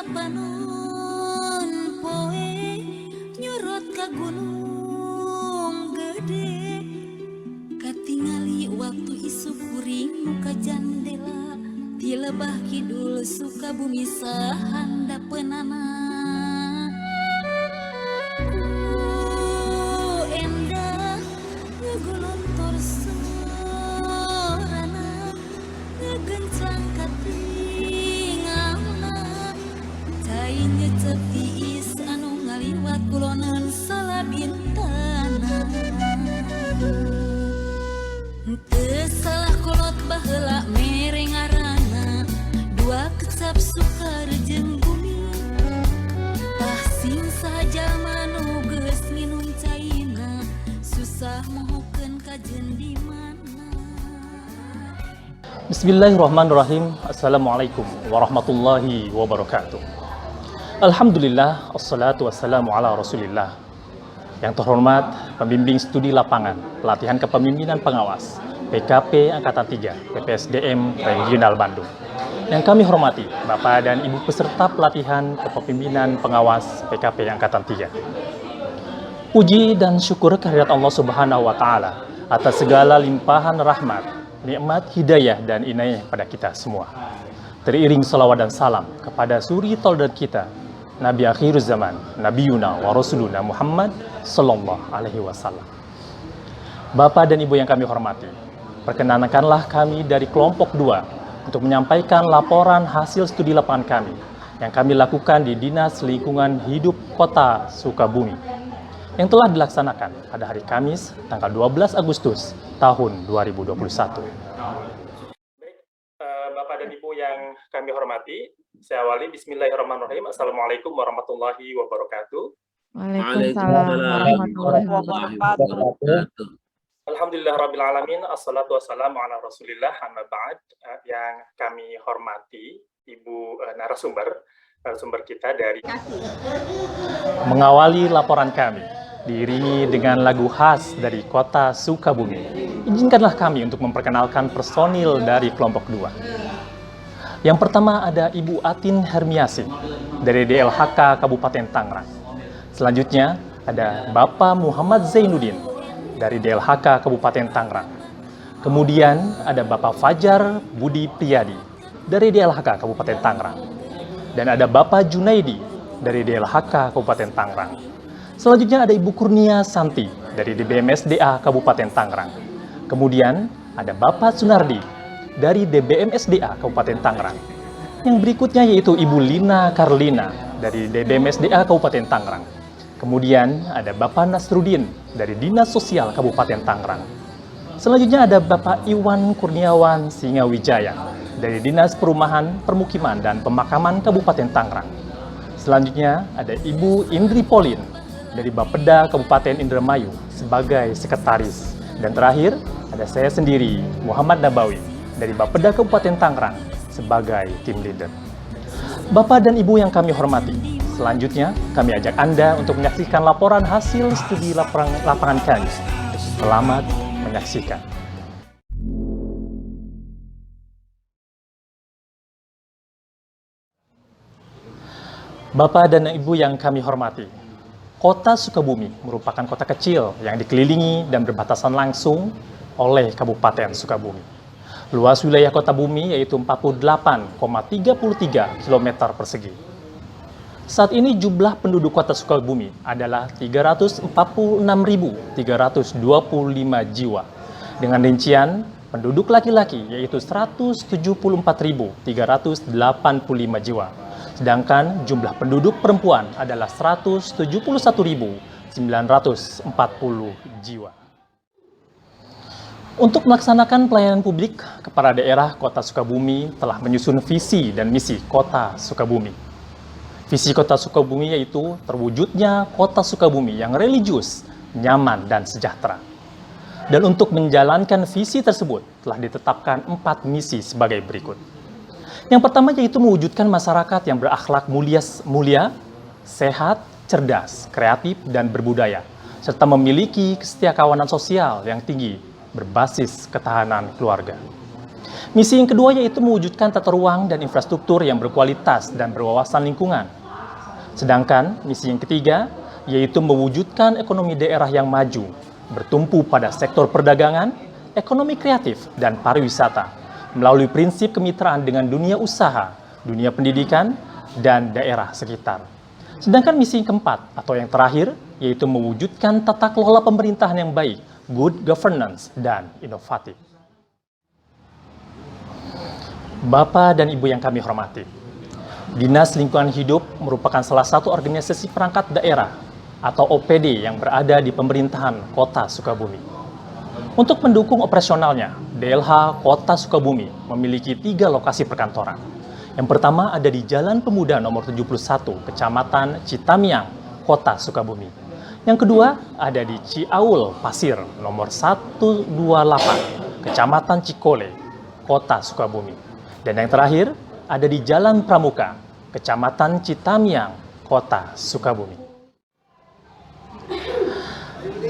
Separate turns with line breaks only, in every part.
sapanon poe nyorot ka gunung gede katingali waktu isu kuring muka jandela di lebah kidul Sukabumi sahandapeunana ku endah ngeguluntor sorana ngegencang katingalna cai nyecep tiis anu ngaliwat kulonan salabintana teu salah kolot baheula mere ngaranna dua kecap sukar jeung bumi pasing saja manu geus nginum caina susah mohokeun kajen di mana.
Bismillahirrahmanirrahim. Assalamualaikum warahmatullahi wabarakatuh. Alhamdulillah, assalatu wassalamu ala rasulillah. Yang terhormat pembimbing studi lapangan pelatihan kepemimpinan pengawas PKP Angkatan 3 PPSDM Regional Bandung. Yang kami hormati Bapak dan Ibu peserta pelatihan kepemimpinan pengawas PKP Angkatan 3. Puji dan syukur kehadirat Allah Subhanahu wa taala atas segala limpahan rahmat, nikmat, hidayah dan inayah pada kita semua. Teriring salawat dan salam kepada suri teladan kita, Nabi akhir zaman, Nabi Yuna wa Rasuluna Muhammad sallallahu alaihi wasallam. Bapak dan Ibu yang kami hormati, perkenankanlah kami dari kelompok 2 untuk menyampaikan laporan hasil studi lapangan kami yang kami lakukan di Dinas Lingkungan Hidup Kota Sukabumi yang telah dilaksanakan pada hari Kamis tanggal 12 Agustus tahun 2021. Baik, Bapak dan Ibu yang kami hormati, saya awali bismillahirrahmanirrahim. Assalamualaikum warahmatullahi wabarakatuh.
Waalaikumsalam warahmatullahi wabarakatuh.
Alhamdulillah rabbil alamin, assalatu wassalamu ala rasulillah, amma ba'd. Yang kami hormati Ibu narasumber kita dari mengawali laporan kami diiringi dengan lagu khas dari kota Sukabumi. Izinkanlah kami untuk memperkenalkan personil dari kelompok 2. Yang pertama ada Ibu Atin Hermiasi dari DLHK Kabupaten Tangerang. Selanjutnya ada Bapak Muhammad Zainuddin dari DLHK Kabupaten Tangerang. Kemudian ada Bapak Fajar Budi Priyadi dari DLHK Kabupaten Tangerang. Dan ada Bapak Junaidi dari DLHK Kabupaten Tangerang. Selanjutnya ada Ibu Kurnia Santi dari DBMSDA Kabupaten Tangerang. Kemudian ada Bapak Sunardi dari DBMSDA Kabupaten Tangerang. Yang berikutnya yaitu Ibu Lina Karlina dari DBMSDA Kabupaten Tangerang. Kemudian ada Bapak Nasrudin dari Dinas Sosial Kabupaten Tangerang. Selanjutnya ada Bapak Iwan Kurniawan Singawijaya dari Dinas Perumahan, Permukiman, dan Pemakaman Kabupaten Tangerang. Selanjutnya ada Ibu Indri Polin dari Bapeda Kabupaten Indramayu sebagai sekretaris. Dan terakhir ada saya sendiri, Muhammad Nabawi dari Bapeda Kabupaten Tangerang sebagai tim leader. Bapak dan Ibu yang kami hormati, selanjutnya kami ajak Anda untuk menyaksikan laporan hasil studi lapangan kami. Selamat menyaksikan. Bapak dan Ibu yang kami hormati, Kota Sukabumi merupakan kota kecil yang dikelilingi dan berbatasan langsung oleh Kabupaten Sukabumi. Luas wilayah kota bumi yaitu 48,33 km persegi. Saat ini jumlah penduduk kota Sukabumi adalah 346.325 jiwa. Dengan rincian penduduk laki-laki yaitu 174.385 jiwa. Sedangkan jumlah penduduk perempuan adalah 171.940 jiwa. Untuk melaksanakan pelayanan publik, Kepala Daerah Kota Sukabumi telah menyusun visi dan misi Kota Sukabumi. Visi Kota Sukabumi yaitu terwujudnya Kota Sukabumi yang religius, nyaman, dan sejahtera. Dan untuk menjalankan visi tersebut telah ditetapkan 4 misi sebagai berikut. Yang pertama yaitu mewujudkan masyarakat yang berakhlak mulia, sehat, cerdas, kreatif, dan berbudaya, serta memiliki kesetiakawanan sosial yang tinggi berbasis ketahanan keluarga. Misi yang kedua yaitu mewujudkan tata ruang dan infrastruktur yang berkualitas dan berwawasan lingkungan. Sedangkan misi yang ketiga yaitu mewujudkan ekonomi daerah yang maju, bertumpu pada sektor perdagangan, ekonomi kreatif, dan pariwisata, melalui prinsip kemitraan dengan dunia usaha, dunia pendidikan, dan daerah sekitar. Sedangkan misi yang keempat atau yang terakhir yaitu mewujudkan tata kelola pemerintahan yang baik, good governance, dan inovatif. Bapak dan Ibu yang kami hormati, Dinas Lingkungan Hidup merupakan salah satu organisasi perangkat daerah atau OPD yang berada di pemerintahan Kota Sukabumi. Untuk mendukung operasionalnya, DLH Kota Sukabumi memiliki 3 lokasi perkantoran. Yang pertama ada di Jalan Pemuda nomor 71, Kecamatan Citamiang, Kota Sukabumi. Yang kedua ada di Ciaul Pasir nomor 128, Kecamatan Cikole, Kota Sukabumi. Dan yang terakhir ada di Jalan Pramuka, Kecamatan Citamiang, Kota Sukabumi.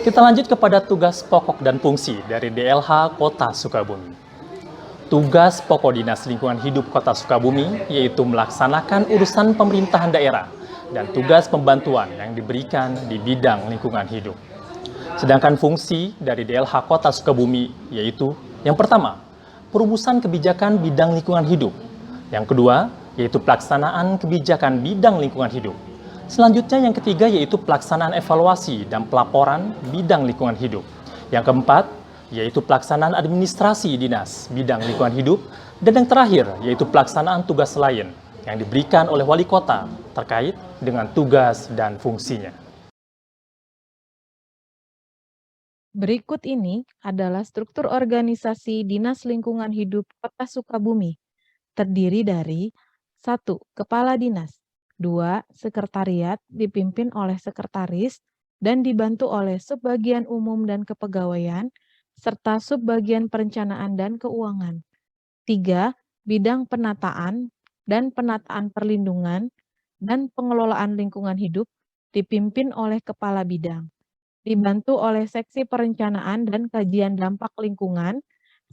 Kita lanjut kepada tugas pokok dan fungsi dari DLH Kota Sukabumi. Tugas pokok Dinas Lingkungan Hidup Kota Sukabumi yaitu melaksanakan urusan pemerintahan daerah dan tugas pembantuan yang diberikan di bidang lingkungan hidup. Sedangkan fungsi dari DLH Kota Sukabumi yaitu yang pertama, perumusan kebijakan bidang lingkungan hidup. Yang kedua, yaitu pelaksanaan kebijakan bidang lingkungan hidup. Selanjutnya yang ketiga yaitu pelaksanaan evaluasi dan pelaporan bidang lingkungan hidup. Yang keempat, yaitu pelaksanaan administrasi dinas bidang lingkungan hidup. Dan yang terakhir, yaitu pelaksanaan tugas lain yang diberikan oleh wali kota terkait dengan tugas dan fungsinya.
Berikut ini adalah struktur organisasi Dinas Lingkungan Hidup Kota Sukabumi. Terdiri dari 1. Kepala Dinas, 2. Sekretariat dipimpin oleh sekretaris dan dibantu oleh subbagian umum dan kepegawaian, serta subbagian perencanaan dan keuangan. 3. Bidang penataan dan penataan perlindungan dan pengelolaan lingkungan hidup dipimpin oleh kepala bidang. Dibantu oleh Seksi Perencanaan dan Kajian Dampak Lingkungan,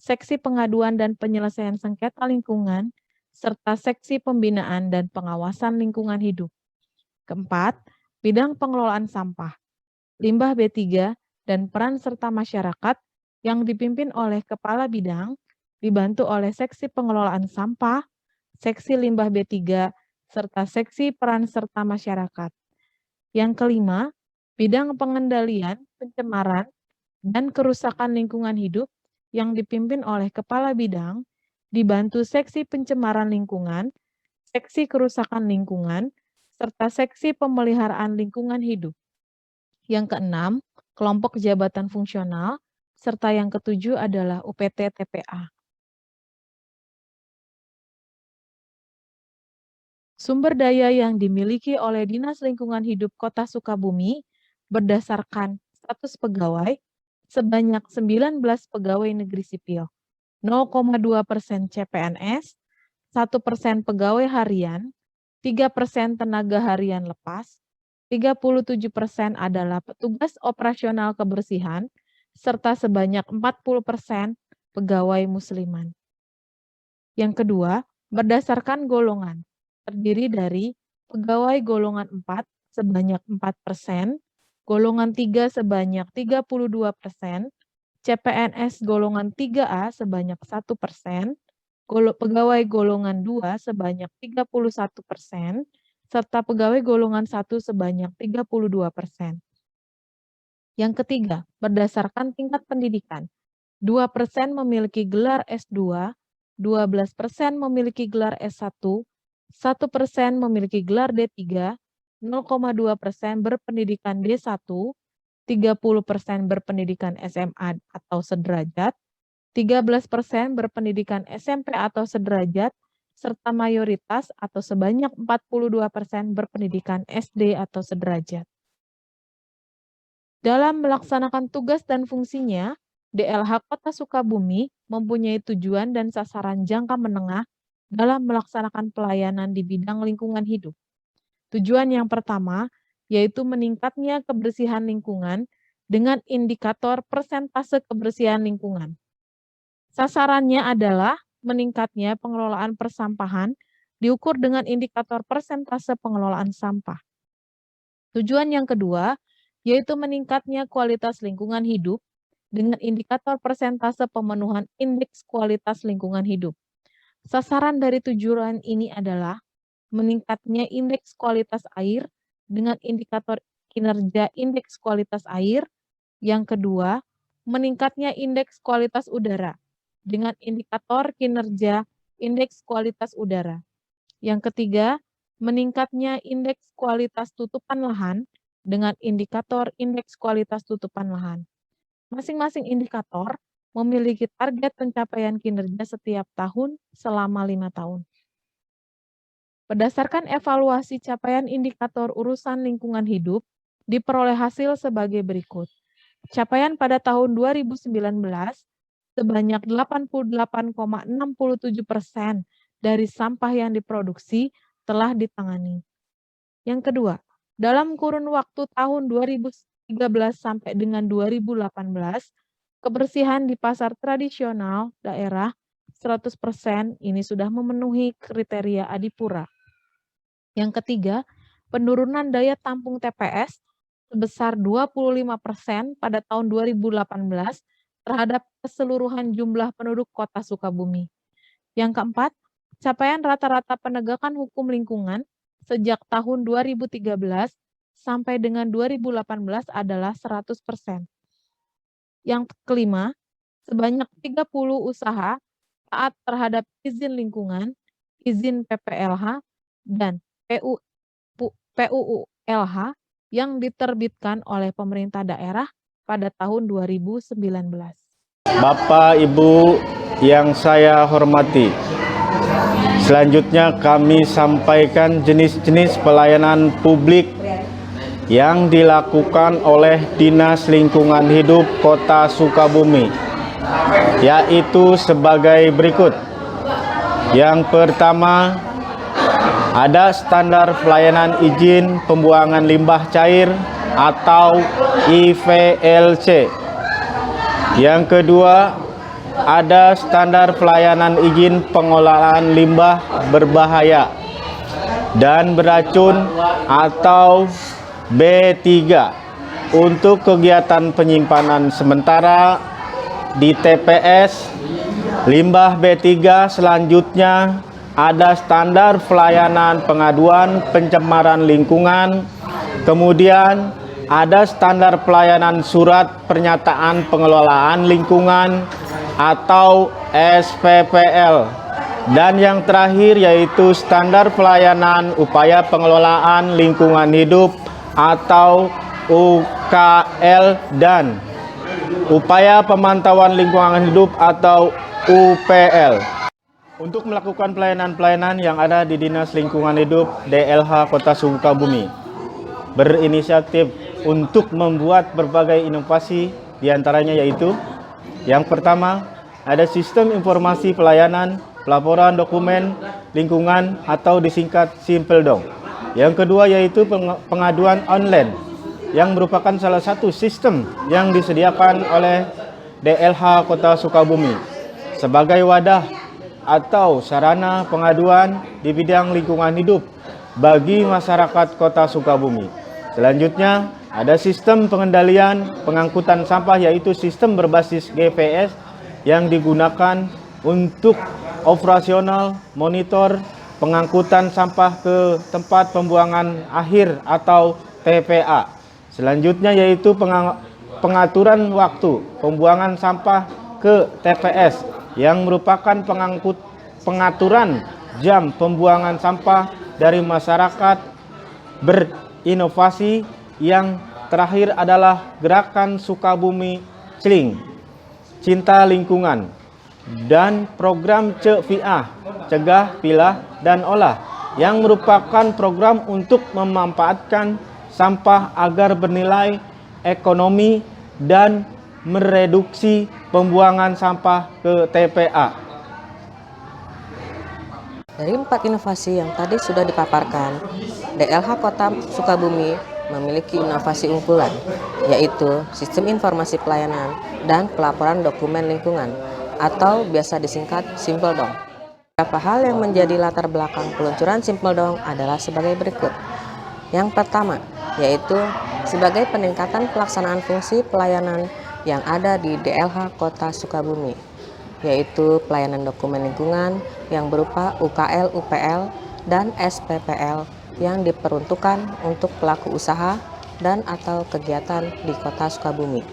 Seksi Pengaduan dan Penyelesaian Sengketa Lingkungan, serta Seksi Pembinaan dan Pengawasan Lingkungan Hidup. Keempat, bidang pengelolaan sampah, limbah B3, dan peran serta masyarakat yang dipimpin oleh Kepala Bidang, dibantu oleh Seksi Pengelolaan Sampah, Seksi Limbah B3, serta Seksi Peran serta Masyarakat. Yang kelima, bidang pengendalian, pencemaran, dan kerusakan lingkungan hidup yang dipimpin oleh Kepala Bidang, dibantu Seksi Pencemaran Lingkungan, Seksi Kerusakan Lingkungan, serta Seksi Pemeliharaan Lingkungan Hidup. Yang keenam, kelompok jabatan fungsional, serta yang ketujuh adalah UPT TPA. Sumber daya yang dimiliki oleh Dinas Lingkungan Hidup Kota Sukabumi berdasarkan status pegawai sebanyak 19 pegawai negeri sipil, 0,2% CPNS, 1% pegawai harian, 3% tenaga harian lepas, 37% adalah petugas operasional kebersihan, serta sebanyak 40% pegawai musliman. Yang kedua, berdasarkan golongan, terdiri dari pegawai golongan 4 sebanyak 4%, golongan 3 sebanyak 32%, CPNS golongan 3A sebanyak 1%, pegawai golongan 2 sebanyak 31%, serta pegawai golongan 1 sebanyak 32%. Yang ketiga, berdasarkan tingkat pendidikan, 2% memiliki gelar S2, 12% memiliki gelar S1, 1% memiliki gelar D3, 0,2% berpendidikan D1, 30% berpendidikan SMA atau sederajat, 13% berpendidikan SMP atau sederajat, serta mayoritas atau sebanyak 42% berpendidikan SD atau sederajat. Dalam melaksanakan tugas dan fungsinya, DLH Kota Sukabumi mempunyai tujuan dan sasaran jangka menengah dalam melaksanakan pelayanan di bidang lingkungan hidup. Tujuan yang pertama yaitu meningkatnya kebersihan lingkungan dengan indikator persentase kebersihan lingkungan. Sasarannya adalah meningkatnya pengelolaan persampahan diukur dengan indikator persentase pengelolaan sampah. Tujuan yang kedua yaitu meningkatnya kualitas lingkungan hidup dengan indikator persentase pemenuhan indeks kualitas lingkungan hidup. Sasaran dari tujuan ini adalah meningkatnya indeks kualitas air dengan indikator kinerja indeks kualitas air. Yang kedua, meningkatnya indeks kualitas udara dengan indikator kinerja indeks kualitas udara. Yang ketiga, meningkatnya indeks kualitas tutupan lahan dengan indikator indeks kualitas tutupan lahan. Masing-masing indikator memiliki target pencapaian kinerja setiap tahun selama 5 tahun. Berdasarkan evaluasi capaian indikator urusan lingkungan hidup, diperoleh hasil sebagai berikut. Capaian pada tahun 2019 sebanyak 88,67% dari sampah yang diproduksi telah ditangani. Yang kedua, dalam kurun waktu tahun 2013 sampai dengan 2018, kebersihan di pasar tradisional daerah 100% ini sudah memenuhi kriteria Adipura. Yang ketiga, penurunan daya tampung TPS sebesar 25% pada tahun 2018 terhadap keseluruhan jumlah penduduk Kota Sukabumi. Yang keempat, capaian rata-rata penegakan hukum lingkungan sejak tahun 2013 sampai dengan 2018 adalah 100%. Yang kelima, sebanyak 30 usaha taat terhadap izin lingkungan, izin PPLH, dan PUULH yang diterbitkan oleh pemerintah daerah pada tahun 2019.
Bapak, Ibu yang saya hormati, selanjutnya kami sampaikan jenis-jenis pelayanan publik yang dilakukan oleh Dinas Lingkungan Hidup Kota Sukabumi, yaitu sebagai berikut. Yang pertama, ada standar pelayanan izin pembuangan limbah cair atau IVLC. Yang kedua, ada standar pelayanan izin pengolahan limbah berbahaya dan beracun atau B3 untuk kegiatan penyimpanan sementara di TPS. Limbah B3 selanjutnya ada standar pelayanan pengaduan pencemaran lingkungan, kemudian ada standar pelayanan surat pernyataan pengelolaan lingkungan atau SPPL, dan yang terakhir yaitu standar pelayanan upaya pengelolaan lingkungan hidup atau UKL dan upaya pemantauan lingkungan hidup atau UPL. Untuk melakukan pelayanan-pelayanan yang ada di Dinas Lingkungan Hidup DLH Kota Sukabumi berinisiatif untuk membuat berbagai inovasi, diantaranya yaitu yang pertama, ada sistem informasi pelayanan pelaporan dokumen lingkungan atau disingkat Simpeldong. Yang kedua yaitu pengaduan online yang merupakan salah satu sistem yang disediakan oleh DLH Kota Sukabumi sebagai wadah atau sarana pengaduan di bidang lingkungan hidup bagi masyarakat Kota Sukabumi. Selanjutnya ada sistem pengendalian pengangkutan sampah yaitu sistem berbasis GPS yang digunakan untuk operasional monitor pengangkutan sampah ke tempat pembuangan akhir atau TPA. Selanjutnya yaitu pengaturan waktu pembuangan sampah ke TPS yang merupakan pengaturan jam pembuangan sampah dari masyarakat berinovasi. Yang terakhir adalah gerakan Sukabumi Celing, Cinta Lingkungan, dan program CVA, Cegah, Pilah, dan Olah, yang merupakan program untuk memanfaatkan sampah agar bernilai ekonomi dan mereduksi pembuangan sampah ke TPA.
Dari 4 inovasi yang tadi sudah dipaparkan, DLH Kota Sukabumi memiliki inovasi unggulan, yaitu sistem informasi pelayanan dan pelaporan dokumen lingkungan atau biasa disingkat Simple Dong. Beberapa hal yang menjadi latar belakang peluncuran Simple Dong adalah sebagai berikut. Yang pertama, yaitu sebagai peningkatan pelaksanaan fungsi pelayanan yang ada di DLH Kota Sukabumi, yaitu pelayanan dokumen lingkungan yang berupa UKL, UPL, dan SPPL yang diperuntukkan untuk pelaku usaha dan atau kegiatan di Kota Sukabumi.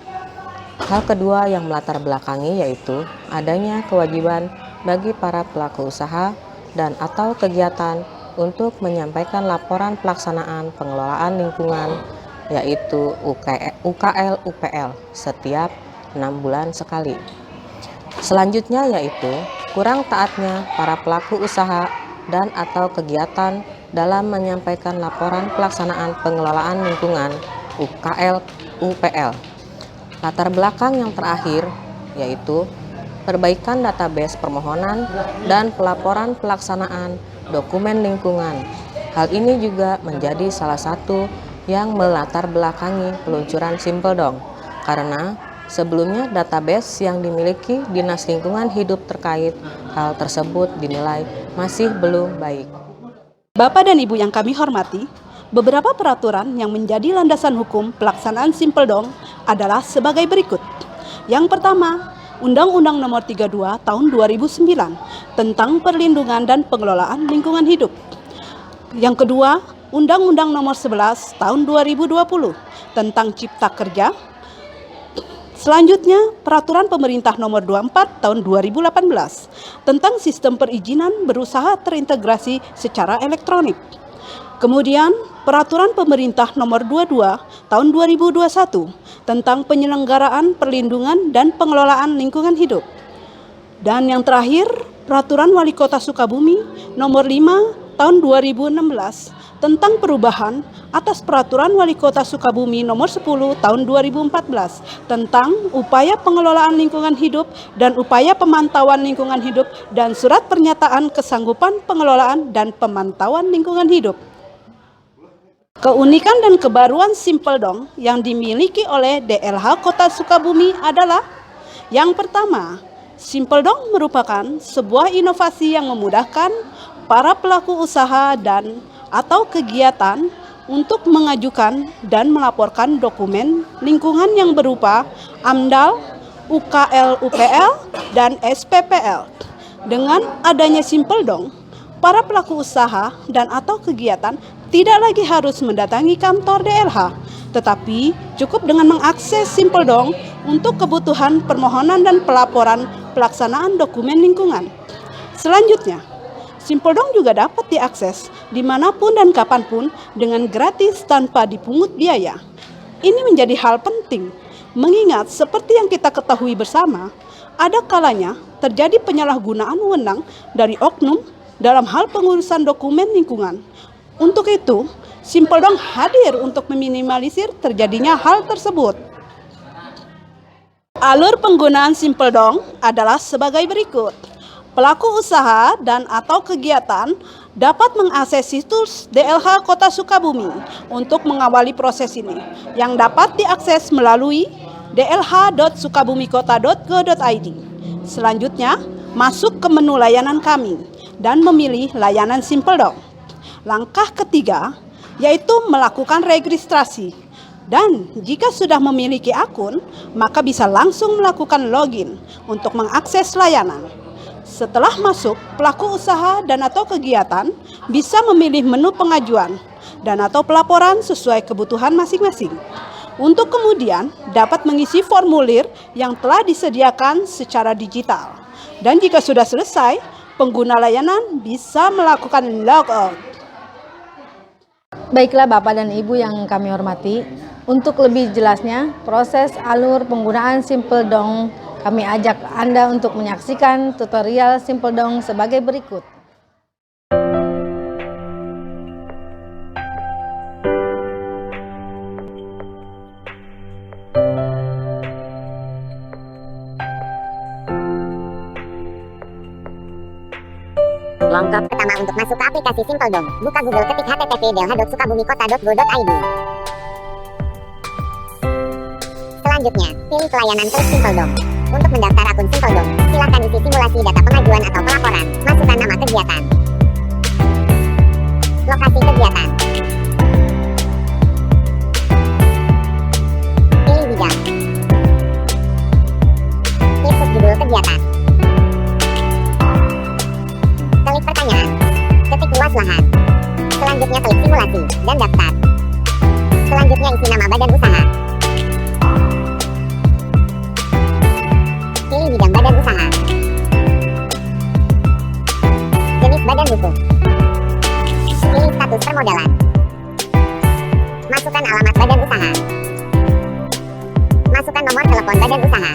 Hal kedua yang melatar belakangi yaitu adanya kewajiban bagi para pelaku usaha dan atau kegiatan untuk menyampaikan laporan pelaksanaan pengelolaan lingkungan yaitu UKL UPL setiap 6 bulan sekali. Selanjutnya yaitu kurang taatnya para pelaku usaha dan atau kegiatan dalam menyampaikan laporan pelaksanaan pengelolaan lingkungan UKL UPL. Latar belakang yang terakhir yaitu perbaikan database permohonan dan pelaporan pelaksanaan dokumen lingkungan. Hal ini juga menjadi salah satu yang melatar belakangi peluncuran Simple Dong, karena sebelumnya database yang dimiliki Dinas Lingkungan Hidup terkait hal tersebut dinilai masih belum baik.
Bapak dan Ibu yang kami hormati, beberapa peraturan yang menjadi landasan hukum pelaksanaan Simple Dong adalah sebagai berikut. Yang pertama, Undang-Undang Nomor 32 Tahun 2009 tentang Perlindungan dan Pengelolaan Lingkungan Hidup. Yang kedua, Undang-Undang Nomor 11 Tahun 2020 tentang Cipta Kerja. Selanjutnya, Peraturan Pemerintah Nomor 24 Tahun 2018 tentang Sistem Perizinan Berusaha Terintegrasi Secara Elektronik. Kemudian, Peraturan Pemerintah Nomor 22 Tahun 2021 tentang Penyelenggaraan Perlindungan dan Pengelolaan Lingkungan Hidup. Dan yang terakhir, Peraturan Wali Kota Sukabumi Nomor 5 Tahun 2016 tentang perubahan atas Peraturan Wali Kota Sukabumi Nomor 10 Tahun 2014 tentang upaya pengelolaan lingkungan hidup dan upaya pemantauan lingkungan hidup dan surat pernyataan kesanggupan pengelolaan dan pemantauan lingkungan hidup. Keunikan dan kebaruan Simple Dong yang dimiliki oleh DLH Kota Sukabumi adalah yang pertama, Simple Dong merupakan sebuah inovasi yang memudahkan para pelaku usaha dan atau kegiatan untuk mengajukan dan melaporkan dokumen lingkungan yang berupa AMDAL, UKL, UPL, dan SPPL. Dengan adanya Simple Dong, para pelaku usaha dan atau kegiatan tidak lagi harus mendatangi kantor DLH, tetapi cukup dengan mengakses Simple Dong untuk kebutuhan permohonan dan pelaporan pelaksanaan dokumen lingkungan. Selanjutnya, Simple Dong juga dapat diakses dimanapun dan kapanpun dengan gratis tanpa dipungut biaya. Ini menjadi hal penting, mengingat seperti yang kita ketahui bersama, ada kalanya terjadi penyalahgunaan wewenang dari oknum dalam hal pengurusan dokumen lingkungan. Untuk itu, Simple Dong hadir untuk meminimalisir terjadinya hal tersebut. Alur penggunaan Simple Dong adalah sebagai berikut. Pelaku usaha dan atau kegiatan dapat mengakses situs DLH Kota Sukabumi untuk mengawali proses ini, yang dapat diakses melalui dlh.sukabumikota.go.id. Selanjutnya, masuk ke menu layanan kami dan memilih layanan Simple Dong. Langkah ketiga, yaitu melakukan registrasi. Dan jika sudah memiliki akun, maka bisa langsung melakukan login untuk mengakses layanan. Setelah masuk, pelaku usaha dan atau kegiatan bisa memilih menu pengajuan dan atau pelaporan sesuai kebutuhan masing-masing. Untuk kemudian dapat mengisi formulir yang telah disediakan secara digital. Dan jika sudah selesai, pengguna layanan bisa melakukan logout.
Baiklah Bapak dan Ibu yang kami hormati, untuk lebih jelasnya proses alur penggunaan Simple Dong, kami ajak Anda untuk menyaksikan tutorial Simple Dong sebagai berikut.
Langkah pertama untuk masuk ke aplikasi Simple Dong, buka Google, ketik http://dlh.sukabumikota.go.id. Selanjutnya, pilih pelayanan klik Simple Dong. Untuk mendaftar akun SimpleDong, silakan isi simulasi data pengajuan atau pelaporan. Masukkan nama kegiatan. Lokasi kegiatan. Pilih bidang. Klik subjudul kegiatan. Klik pertanyaan. Ketik luas lahan. Selanjutnya klik simulasi dan daftar. Selanjutnya isi nama badan usaha. Pilih bidang badan usaha. Jenis badan buku. Pilih status permodalan. Masukkan alamat badan usaha. Masukkan nomor telepon badan usaha.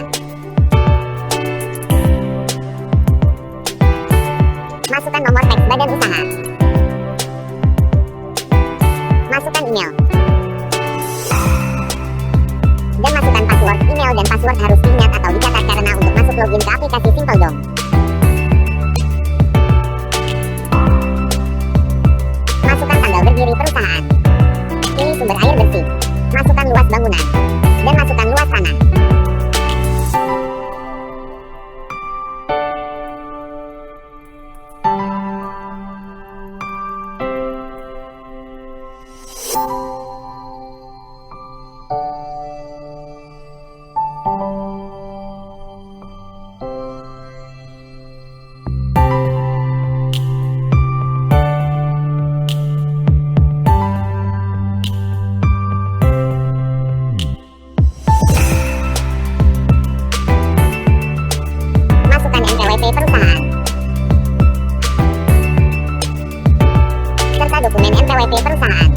Masukkan nomor teks badan usaha. Masukkan email. Dan masukkan password. Email dan password harus diingat atau dicatat karena untuk masuk login ke aplikasi SimpleDong. Masukkan tanggal berdiri perusahaan. Pilih sumber air bersih. Masukkan luas bangunan. Dan masukkan luas tanah. Masukkan NPWP perusahaan. Serta dokumen NPWP perusahaan.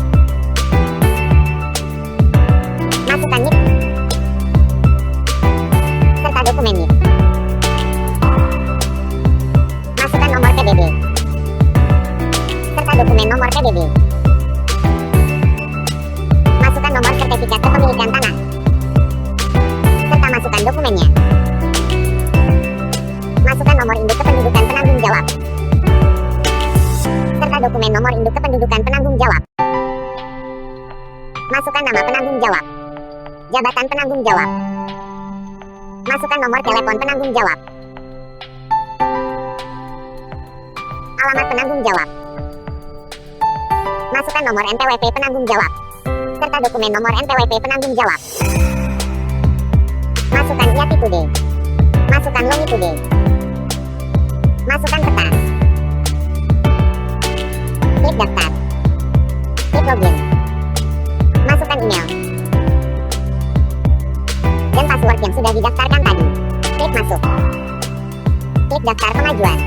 Masukkan NIP. Serta dokumen NIP. Masukkan nomor PBB. Serta dokumen nomor PBB. Masukkan nomor sertifikat kepemilikan tanah. Serta masukkan dokumennya. Masukkan nomor induk kependudukan penanggung jawab. Serta dokumen nomor induk kependudukan penanggung jawab. Masukkan nama penanggung jawab. Jabatan penanggung jawab. Masukkan nomor telepon penanggung jawab. Alamat penanggung jawab. Masukkan nomor NPWP penanggung jawab. Serta dokumen nomor NPWP penanggung jawab. Masukkan IATI Today. Masukkan Lomi Today. Masukkan peta. Klik daftar. Klik login. Masukkan email dan password yang sudah didaftarkan tadi. Klik masuk. Klik daftar pengajuan.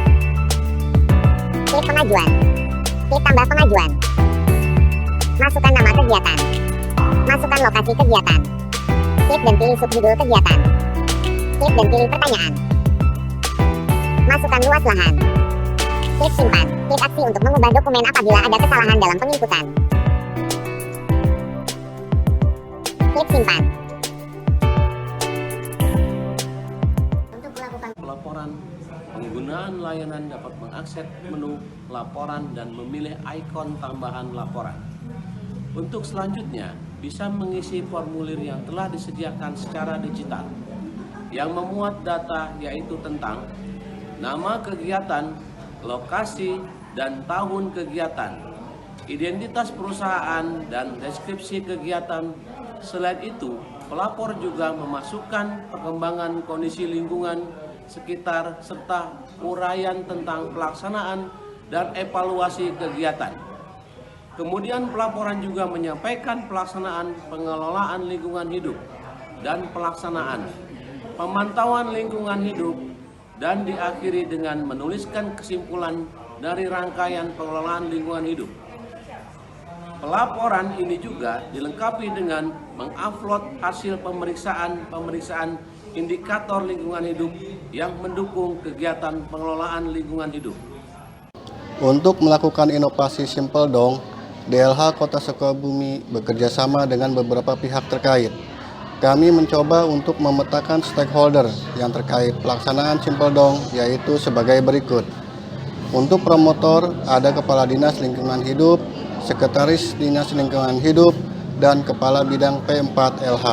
Klik pengajuan. Klik tambah pengajuan. Masukkan nama kegiatan. Masukkan lokasi kegiatan. Klik dan pilih subjudul kegiatan. Klik dan pilih pertanyaan. Masukkan luas lahan. Klik simpan. Klik aksi untuk mengubah dokumen apabila ada kesalahan dalam penginputan. Klik simpan. Untuk melakukan
pelaporan, penggunaan layanan dapat mengakses menu laporan dan memilih ikon tambahan laporan. Untuk selanjutnya, bisa mengisi formulir yang telah disediakan secara digital yang memuat data yaitu tentang nama kegiatan, lokasi, dan tahun kegiatan, identitas perusahaan, dan deskripsi kegiatan. Selain itu, pelapor juga memasukkan perkembangan kondisi lingkungan sekitar serta uraian tentang pelaksanaan dan evaluasi kegiatan. Kemudian pelaporan juga menyampaikan pelaksanaan pengelolaan lingkungan hidup dan pelaksanaan pemantauan lingkungan hidup, dan diakhiri dengan menuliskan kesimpulan dari rangkaian pengelolaan lingkungan hidup. Pelaporan ini juga dilengkapi dengan mengupload hasil pemeriksaan indikator lingkungan hidup yang mendukung kegiatan pengelolaan lingkungan hidup.
Untuk melakukan inovasi SimpleDong, DLH Kota Sukabumi bekerjasama dengan beberapa pihak terkait. Kami mencoba untuk memetakan stakeholder yang terkait pelaksanaan SimpleDong, yaitu sebagai berikut. Untuk promotor, ada Kepala Dinas Lingkungan Hidup, Sekretaris Dinas Lingkungan Hidup, dan Kepala Bidang P4LH.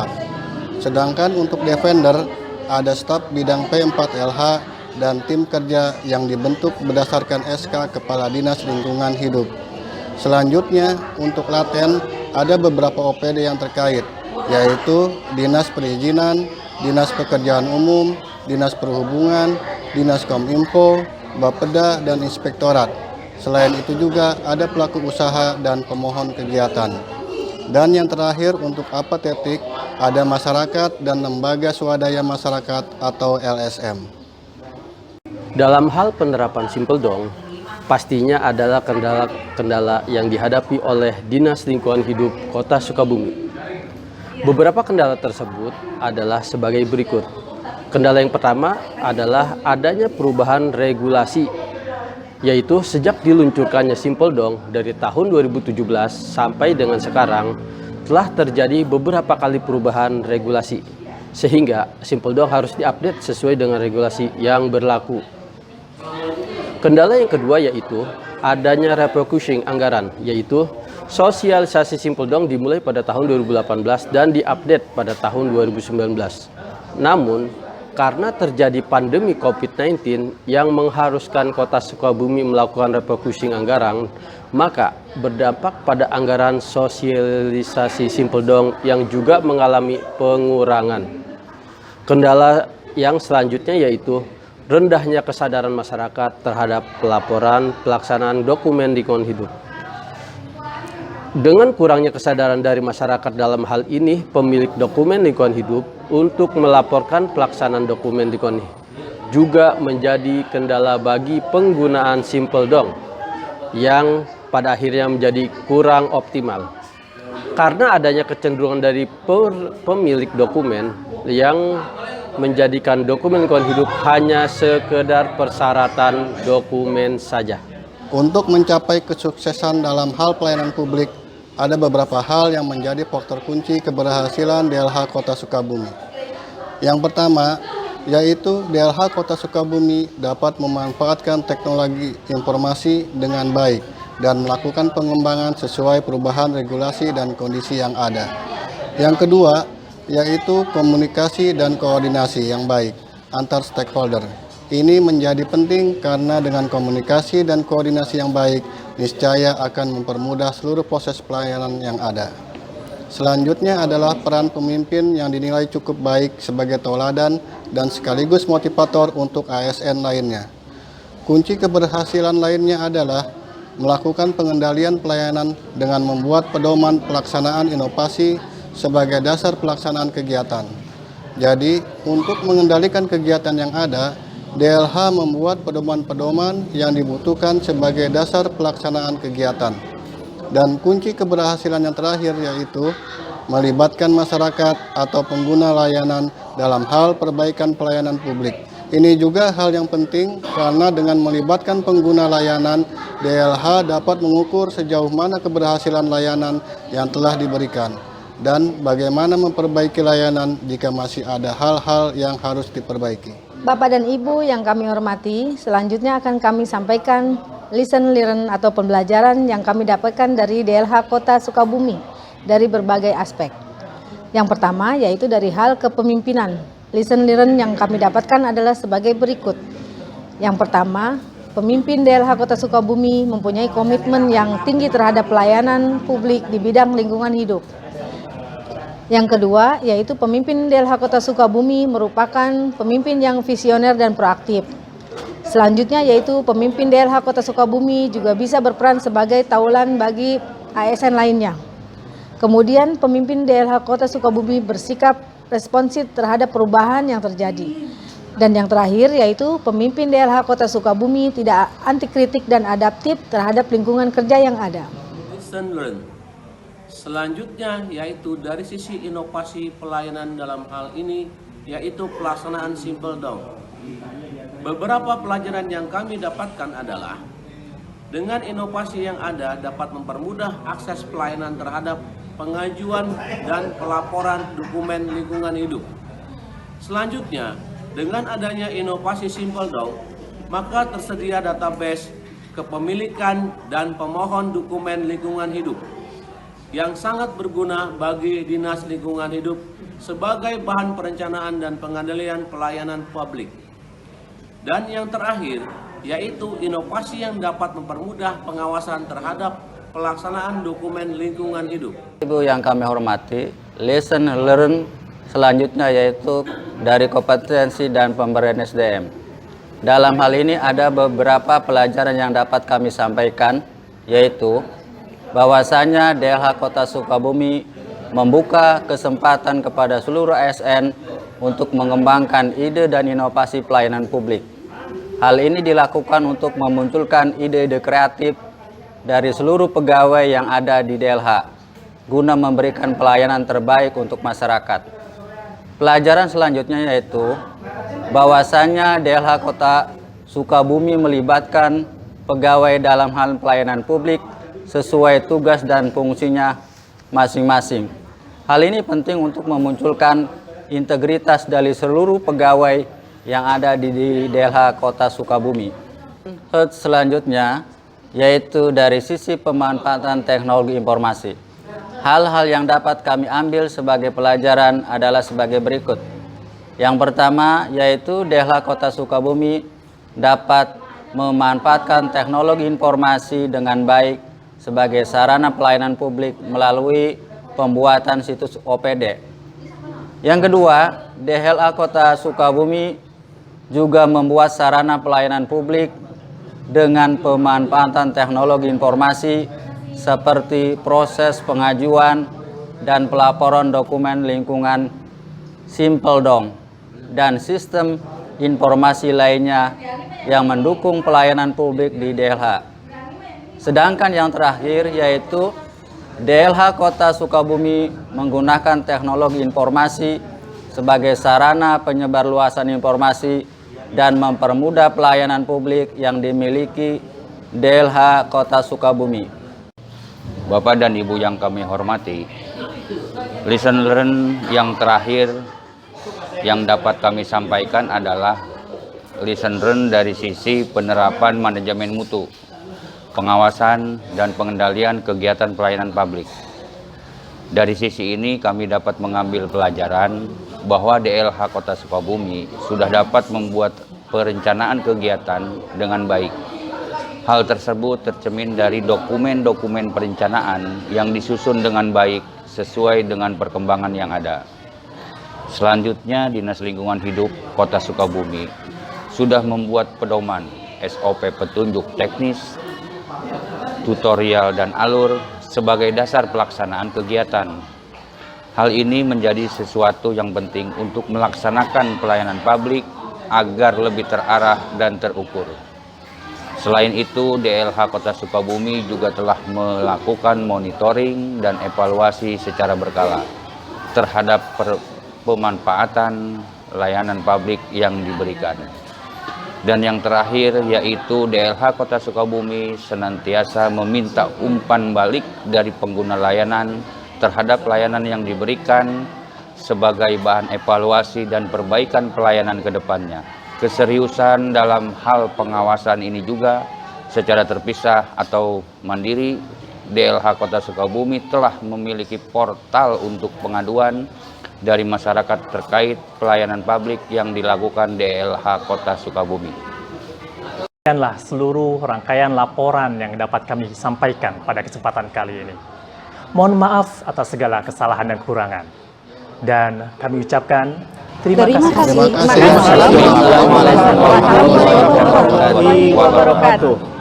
Sedangkan untuk defender, ada staf bidang P4LH dan tim kerja yang dibentuk berdasarkan SK Kepala Dinas Lingkungan Hidup. Selanjutnya, untuk Laten ada beberapa OPD yang terkait, yaitu Dinas Perizinan, Dinas Pekerjaan Umum, Dinas Perhubungan, Dinas Kominfo, Bapeda, dan Inspektorat. Selain itu juga ada pelaku usaha dan pemohon kegiatan. Dan yang terakhir untuk Apatetik ada masyarakat dan lembaga swadaya masyarakat atau LSM.
Dalam hal penerapan Simple Dong, pastinya adalah kendala-kendala yang dihadapi oleh Dinas Lingkungan Hidup Kota Sukabumi. Beberapa kendala tersebut adalah sebagai berikut. Kendala yang pertama adalah adanya perubahan regulasi, yaitu sejak diluncurkannya Simple Dong dari tahun 2017 sampai dengan sekarang telah terjadi beberapa kali perubahan regulasi, sehingga Simple Dong harus diupdate sesuai dengan regulasi yang berlaku. Kendala yang kedua yaitu adanya refocusing anggaran, yaitu sosialisasi Simple Dong dimulai pada tahun 2018 dan diupdate pada tahun 2019. Namun, karena terjadi pandemi COVID-19 yang mengharuskan Kota Sukabumi melakukan refocusing anggaran, maka berdampak pada anggaran sosialisasi Simple Dong yang juga mengalami pengurangan. Kendala yang selanjutnya yaitu rendahnya kesadaran masyarakat terhadap pelaporan pelaksanaan dokumen lingkungan hidup. Dengan kurangnya kesadaran dari masyarakat dalam hal ini, pemilik dokumen lingkungan hidup untuk melaporkan pelaksanaan dokumen lingkungan juga menjadi kendala bagi penggunaan Simple Dong yang pada akhirnya menjadi kurang optimal. Karena adanya kecenderungan dari pemilik dokumen yang menjadikan dokumen lingkungan hidup hanya sekedar persyaratan dokumen saja.
Untuk mencapai kesuksesan dalam hal pelayanan publik, ada beberapa hal yang menjadi faktor kunci keberhasilan DLH Kota Sukabumi. Yang pertama, yaitu DLH Kota Sukabumi dapat memanfaatkan teknologi informasi dengan baik dan melakukan pengembangan sesuai perubahan regulasi dan kondisi yang ada. Yang kedua, yaitu komunikasi dan koordinasi yang baik antar stakeholder. Ini menjadi penting karena dengan komunikasi dan koordinasi yang baik, niscaya akan mempermudah seluruh proses pelayanan yang ada. Selanjutnya adalah peran pemimpin yang dinilai cukup baik sebagai tauladan dan sekaligus motivator untuk ASN lainnya. Kunci keberhasilan lainnya adalah melakukan pengendalian pelayanan dengan membuat pedoman pelaksanaan inovasi sebagai dasar pelaksanaan kegiatan. Jadi, untuk mengendalikan kegiatan yang ada, DLH membuat pedoman-pedoman yang dibutuhkan sebagai dasar pelaksanaan kegiatan. Dan kunci keberhasilan yang terakhir yaitu melibatkan masyarakat atau pengguna layanan dalam hal perbaikan pelayanan publik. Ini juga hal yang penting karena dengan melibatkan pengguna layanan, DLH dapat mengukur sejauh mana keberhasilan layanan yang telah diberikan dan bagaimana memperbaiki layanan jika masih ada hal-hal yang harus diperbaiki.
Bapak dan Ibu yang kami hormati, selanjutnya akan kami sampaikan lesson learn atau pembelajaran yang kami dapatkan dari DLH Kota Sukabumi dari berbagai aspek. Yang pertama yaitu dari hal kepemimpinan. Lesson learn yang kami dapatkan adalah sebagai berikut. Yang pertama, pemimpin DLH Kota Sukabumi mempunyai komitmen yang tinggi terhadap pelayanan publik di bidang lingkungan hidup. Yang kedua, yaitu pemimpin DLH Kota Sukabumi merupakan pemimpin yang visioner dan proaktif. Selanjutnya yaitu pemimpin DLH Kota Sukabumi juga bisa berperan sebagai taulan bagi ASN lainnya. Kemudian pemimpin DLH Kota Sukabumi bersikap responsif terhadap perubahan yang terjadi. Dan yang terakhir yaitu pemimpin DLH Kota Sukabumi tidak anti kritik dan adaptif terhadap lingkungan kerja yang ada.
Lesson learned. Selanjutnya yaitu dari sisi inovasi pelayanan dalam hal ini yaitu pelaksanaan Simple Dong. Beberapa pelajaran yang kami dapatkan adalah dengan inovasi yang ada dapat mempermudah akses pelayanan terhadap pengajuan dan pelaporan dokumen lingkungan hidup. Selanjutnya, dengan adanya inovasi Simple Dong, maka tersedia database kepemilikan dan pemohon dokumen lingkungan hidup yang sangat berguna bagi Dinas Lingkungan Hidup sebagai bahan perencanaan dan pengendalian pelayanan publik. Dan yang terakhir, yaitu inovasi yang dapat mempermudah pengawasan terhadap pelaksanaan dokumen lingkungan hidup.
Ibu yang kami hormati, lesson learned selanjutnya yaitu dari kompetensi dan pemberian SDM. Dalam hal ini ada beberapa pelajaran yang dapat kami sampaikan, yaitu bahwasanya DLH Kota Sukabumi membuka kesempatan kepada seluruh ASN untuk mengembangkan ide dan inovasi pelayanan publik. Hal ini dilakukan untuk memunculkan ide-ide kreatif dari seluruh pegawai yang ada di DLH, guna memberikan pelayanan terbaik untuk masyarakat. Pelajaran selanjutnya yaitu bahwasanya DLH Kota Sukabumi melibatkan pegawai dalam hal pelayanan publik sesuai tugas dan fungsinya masing-masing. Hal ini penting untuk memunculkan integritas dari seluruh pegawai yang ada di DLH Kota Sukabumi. Selanjutnya yaitu dari sisi pemanfaatan teknologi informasi. Hal-hal yang dapat kami ambil sebagai pelajaran adalah sebagai berikut. Yang pertama yaitu DLH Kota Sukabumi dapat memanfaatkan teknologi informasi dengan baik sebagai sarana pelayanan publik melalui pembuatan situs OPD. Yang kedua, DLH Kota Sukabumi juga membuat sarana pelayanan publik dengan pemanfaatan teknologi informasi seperti proses pengajuan dan pelaporan dokumen lingkungan SimpleDong dan sistem informasi lainnya yang mendukung pelayanan publik di DLH. Sedangkan yang terakhir yaitu DLH Kota Sukabumi menggunakan teknologi informasi sebagai sarana penyebarluasan informasi dan mempermudah pelayanan publik yang dimiliki DLH Kota Sukabumi.
Bapak dan Ibu yang kami hormati, lesson learned yang terakhir yang dapat kami sampaikan adalah lesson learned dari sisi penerapan manajemen mutu, pengawasan dan pengendalian kegiatan pelayanan publik. Dari sisi ini kami dapat mengambil pelajaran bahwa DLH Kota Sukabumi sudah dapat membuat perencanaan kegiatan dengan baik. Hal tersebut tercermin dari dokumen-dokumen perencanaan yang disusun dengan baik sesuai dengan perkembangan yang ada. Selanjutnya, Dinas Lingkungan Hidup Kota Sukabumi sudah membuat pedoman SOP petunjuk teknis, tutorial dan alur sebagai dasar pelaksanaan kegiatan. Hal ini menjadi sesuatu yang penting untuk melaksanakan pelayanan publik agar lebih terarah dan terukur. Selain itu, DLH Kota Sukabumi juga telah melakukan monitoring dan evaluasi secara berkala terhadap pemanfaatan layanan publik yang diberikan. Dan yang terakhir yaitu DLH Kota Sukabumi senantiasa meminta umpan balik dari pengguna layanan terhadap layanan yang diberikan sebagai bahan evaluasi dan perbaikan pelayanan ke depannya. Keseriusan dalam hal pengawasan ini juga secara terpisah atau mandiri, DLH Kota Sukabumi telah memiliki portal untuk pengaduan dari masyarakat terkait pelayanan publik yang dilakukan DLH Kota Sukabumi.
Demikianlah seluruh rangkaian laporan yang dapat kami sampaikan pada kesempatan kali ini. Mohon maaf atas segala kesalahan dan kekurangan. Dan kami ucapkan terima kasih.
Terima kasih.
Assalamualaikum warahmatullahi wabarakatuh.